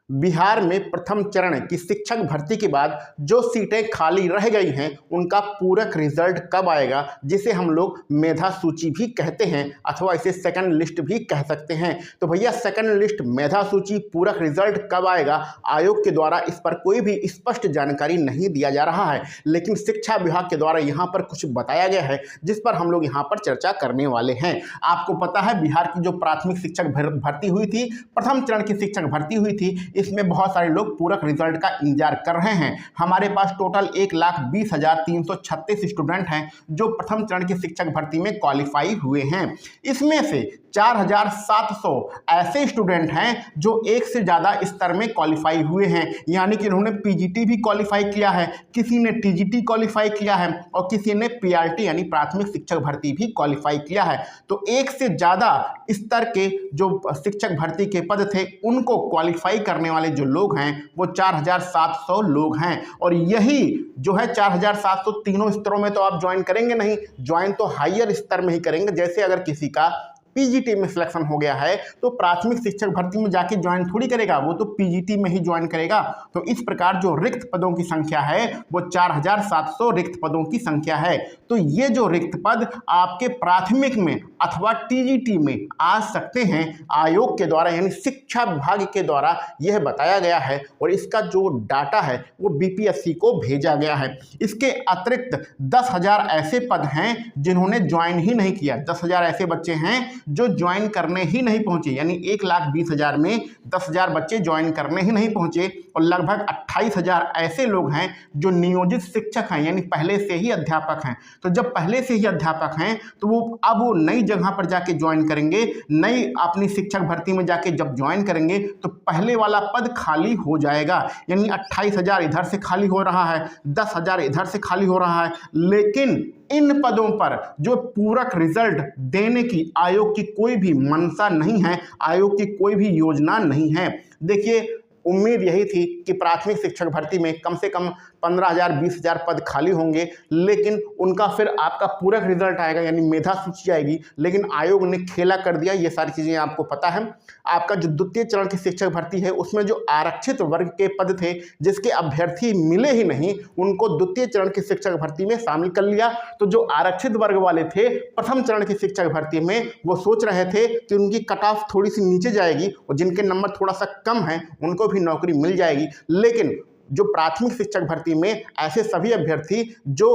बिहार में प्रथम चरण की शिक्षक भर्ती के बाद जो सीटें खाली रह गई हैं उनका पूरक रिजल्ट कब आएगा, जिसे हम लोग मेधा सूची भी कहते हैं अथवा इसे सेकंड लिस्ट भी कह सकते हैं। तो भैया सेकंड लिस्ट मेधा सूची पूरक रिजल्ट कब आएगा, आयोग के द्वारा इस पर कोई भी स्पष्ट जानकारी नहीं दिया जा रहा है, लेकिन शिक्षा विभाग के द्वारा यहाँ पर कुछ बताया गया है जिस पर हम लोग यहाँ पर चर्चा करने वाले हैं। आपको पता है बिहार की जो प्राथमिक शिक्षक भर्ती हुई थी, प्रथम चरण की शिक्षक भर्ती हुई थी, इसमें बहुत सारे लोग पूरक रिजल्ट का इंतजार कर रहे हैं। हमारे पास टोटल 1,20,336 स्टूडेंट हैं जो प्रथम चरण की शिक्षक भर्ती में क्वालिफाई हुए हैं। इसमें से 4,700 ऐसे स्टूडेंट हैं जो एक से ज़्यादा स्तर में क्वालिफाई हुए हैं, यानी कि उन्होंने पीजीटी भी क्वालिफाई किया है, किसी ने टीजीटी क्वालिफाई किया है और किसी ने पीआरटी यानी प्राथमिक शिक्षक भर्ती भी क्वालिफाई किया है। तो एक से ज़्यादा स्तर के जो शिक्षक भर्ती के पद थे उनको क्वालिफाई करने वाले जो लोग हैं वो 4,700 लोग हैं। और यही जो है 4,700 तीनों स्तरों में तो आप ज्वाइन करेंगे नहीं, ज्वाइन तो हायर स्तर में ही करेंगे। जैसे अगर किसी का पीजीटी में सिलेक्शन हो गया है तो प्राथमिक शिक्षक भर्ती में जाके ज्वाइन थोड़ी करेगा, वो तो पीजीटी में ही ज्वाइन करेगा। तो इस प्रकार जो रिक्त पदों की संख्या है वो 4,700 रिक्त पदों की संख्या है। तो ये जो रिक्त पद आपके प्राथमिक में अथवा टीजीटी में आ सकते हैं, आयोग के द्वारा यानी शिक्षा विभाग के द्वारा यह बताया गया है और इसका जो डाटा है वो बीपीएससी को भेजा गया है। इसके अतिरिक्त 10,000 ऐसे पद हैं जिन्होंने ज्वाइन ही नहीं किया। 10,000 ऐसे बच्चे हैं जो ज्वाइन करने ही नहीं पहुंचे, यानी 1,20,000 में 10,000 बच्चे ज्वाइन करने ही नहीं पहुंचे। और लगभग 28,000 ऐसे लोग हैं जो नियोजित शिक्षक हैं, यानी पहले से ही अध्यापक हैं। तो जब पहले से ही अध्यापक हैं तो वो नई जगह पर जाके ज्वाइन करेंगे, नई अपनी शिक्षक भर्ती में जाके जब ज्वाइन करेंगे तो पहले वाला पद खाली हो जाएगा। यानी 28,000 इधर से खाली हो रहा है, 10,000 इधर से खाली हो रहा है, लेकिन इन पदों पर जो पूरक रिजल्ट देने की आयोग की कोई भी मंशा नहीं है, आयोग की कोई भी योजना नहीं है। देखिए, उम्मीद यही थी कि प्राथमिक शिक्षक भर्ती में कम से कम 15,000 20,000 पद खाली होंगे, लेकिन उनका फिर आपका पूरक रिजल्ट आएगा यानी मेधा सूची आएगी। लेकिन आयोग ने खेला कर दिया, ये सारी चीज़ें आपको पता है। आपका जो द्वितीय चरण की शिक्षक भर्ती है उसमें जो आरक्षित वर्ग के पद थे जिसके अभ्यर्थी मिले ही नहीं, उनको द्वितीय चरण की शिक्षक भर्ती में शामिल कर लिया। तो जो आरक्षित वर्ग वाले थे प्रथम चरण की शिक्षक भर्ती में वो सोच रहे थे कि उनकी कट ऑफ थोड़ी सी नीचे जाएगी और जिनके नंबर थोड़ा सा कम हैं उनको भी नौकरी मिल जाएगी। लेकिन जो प्राथमिक शिक्षक भर्ती में ऐसे सभी अभ्यर्थी जो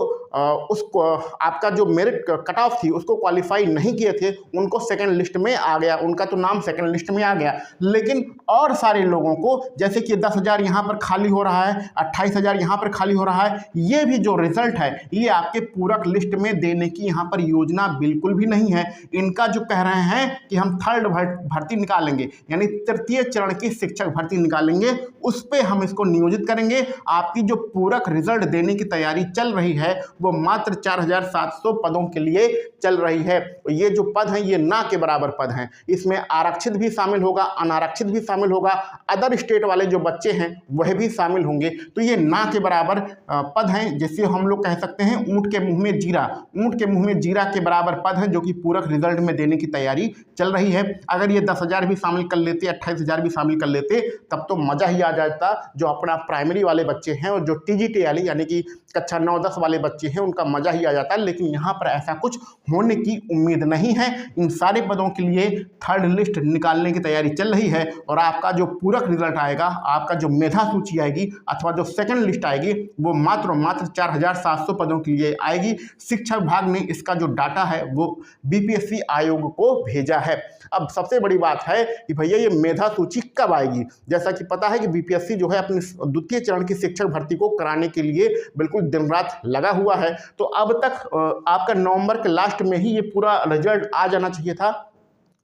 उसको आपका जो मेरिट कट ऑफ थी उसको क्वालिफाई नहीं किए थे उनको सेकंड लिस्ट में आ गया, उनका तो नाम सेकंड लिस्ट में आ गया। लेकिन और सारे लोगों को, जैसे कि 10,000 यहाँ पर खाली हो रहा है, 28,000 यहाँ पर खाली हो रहा है, ये भी जो रिजल्ट है ये आपके पूरक लिस्ट में देने की यहाँ पर योजना बिल्कुल भी नहीं है। इनका जो कह रहे हैं कि हम थर्ड भर्ती निकालेंगे यानी तृतीय चरण की शिक्षक भर्ती निकालेंगे, उस पर हम इसको नियोजित करेंगे। आपकी जो पूरक रिजल्ट देने की तैयारी चल रही है वो मात्र 4,700 पदों के लिए चल रही है। ये जो पद हैं ये ना के बराबर पद हैं, इसमें आरक्षित भी शामिल होगा, अनारक्षित भी शामिल होगा, अदर स्टेट वाले जो बच्चे हैं वह भी शामिल होंगे। तो ये ना के बराबर पद हैं, जिसे हम लोग कह सकते हैं ऊंट के मुंह में जीरा, ऊंट के मुंह में जीरा के बराबर पद हैं जो कि पूरक रिजल्ट में देने की तैयारी चल रही है। अगर ये 10,000 भी शामिल कर लेते, 28,000 भी शामिल कर लेते तब तो मजा ही आ जाता। जो अपना प्राइमरी वाले बच्चे हैं और जो टीजीटी वाले यानी कि कक्षा 9-10 वाले बच्चे हैं उनका मजा ही आ जाता है। लेकिन यहाँ पर ऐसा कुछ होने की उम्मीद नहीं है। इन सारे पदों के लिए थर्ड लिस्ट निकालने की तैयारी चल रही है और आपका जो पूरक रिजल्ट आएगा, आपका जो मेधा सूची आएगी अथवा जो सेकंड लिस्ट आएगी वो मात्र 4,700 पदों के लिए आएगी। शिक्षा विभाग ने इसका जो डाटा है वो बीपीएससी आयोग को भेजा है। अब सबसे बड़ी बात है कि भैया ये मेधा सूची कब आएगी। जैसा कि पता है कि बीपीएससी जो है अपनी द्वितीय चरण की शिक्षक भर्ती को कराने के लिए बिल्कुल दिन रात लगा हुआ है। तो अब तक आपका नवंबर के लास्ट में ही ये पूरा रिजल्ट आ जाना चाहिए था,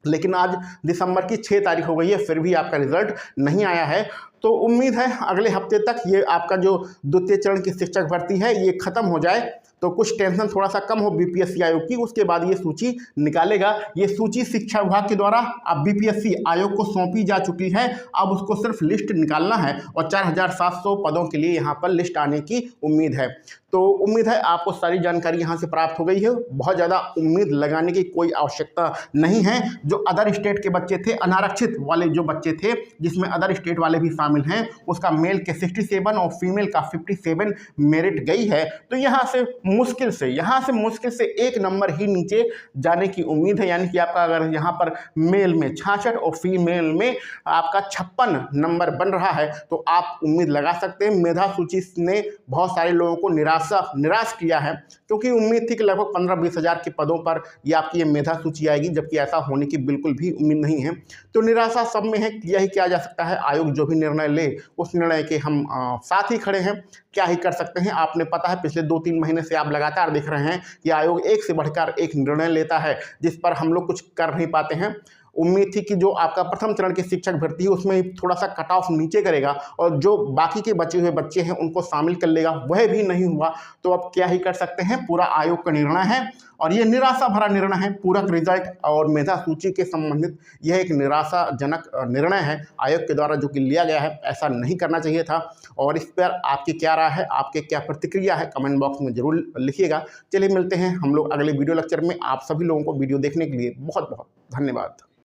लेकिन आज दिसंबर की 6 तारीख हो गई है, फिर भी आपका रिजल्ट नहीं आया है। तो उम्मीद है अगले हफ्ते तक ये आपका जो द्वितीय चरण की शिक्षक भर्ती है ये खत्म हो जाए तो कुछ टेंशन थोड़ा सा कम हो बीपीएससी आयोग की, उसके बाद ये सूची निकालेगा। ये सूची शिक्षा विभाग के द्वारा अब बीपीएससी आयोग को सौंपी जा चुकी है। अब उसको सिर्फ लिस्ट निकालना है और 4700 पदों के लिए यहाँ पर लिस्ट आने की उम्मीद है। तो उम्मीद है आपको सारी जानकारी यहाँ से प्राप्त हो गई है। बहुत ज़्यादा उम्मीद लगाने की कोई आवश्यकता नहीं है। जो अदर स्टेट के बच्चे थे, अनारक्षित वाले जो बच्चे थे, जिसमें अदर स्टेट वाले भी शामिल हैं, उसका मेल के 67 और फीमेल का 57 मेरिट गई है। तो यहाँ से मुश्किल से एक नंबर ही नीचे जाने की उम्मीद है। यानी कि आपका अगर यहाँ पर मेल में 66 और फीमेल में आपका 56 नंबर बन रहा है तो आप उम्मीद लगा सकते हैं। मेधा सूची ने बहुत सारे लोगों को निराश किया है, क्योंकि उम्मीद थी कि लगभग 15-20 हज़ार के पदों पर ये आपकी ये मेधा सूची आएगी, जबकि ऐसा होने की बिल्कुल भी उम्मीद नहीं है। तो निराशा सब में है, किया ही क्या जा सकता है। आयोग जो भी निर्णय ले उस निर्णय के हम साथ ही खड़े हैं, क्या ही कर सकते हैं। आपने पता है पिछले 2-3 महीने से आप लगातार देख रहे हैं कि आयोग एक से बढ़कर एक निर्णय लेता है जिस पर हम लोग कुछ कर नहीं पाते हैं। उम्मीद थी कि जो आपका प्रथम चरण की शिक्षक भर्ती है उसमें थोड़ा सा कट ऑफ नीचे करेगा और जो बाकी के बचे हुए बच्चे हैं उनको शामिल कर लेगा, वह भी नहीं हुआ। तो अब क्या ही कर सकते हैं, पूरा आयोग का निर्णय है और ये निराशा भरा निर्णय है। पूरक रिजल्ट और मेधा सूची के संबंधित यह एक निराशाजनक निर्णय है आयोग के द्वारा जो कि लिया गया है। ऐसा नहीं करना चाहिए था। और इस पर आपकी क्या राय है, आपके क्या प्रतिक्रिया है, कमेंट बॉक्स में जरूर लिखिएगा। चलिए मिलते हैं हम लोग अगले वीडियो लेक्चर में। आप सभी लोगों को वीडियो देखने के लिए बहुत बहुत धन्यवाद।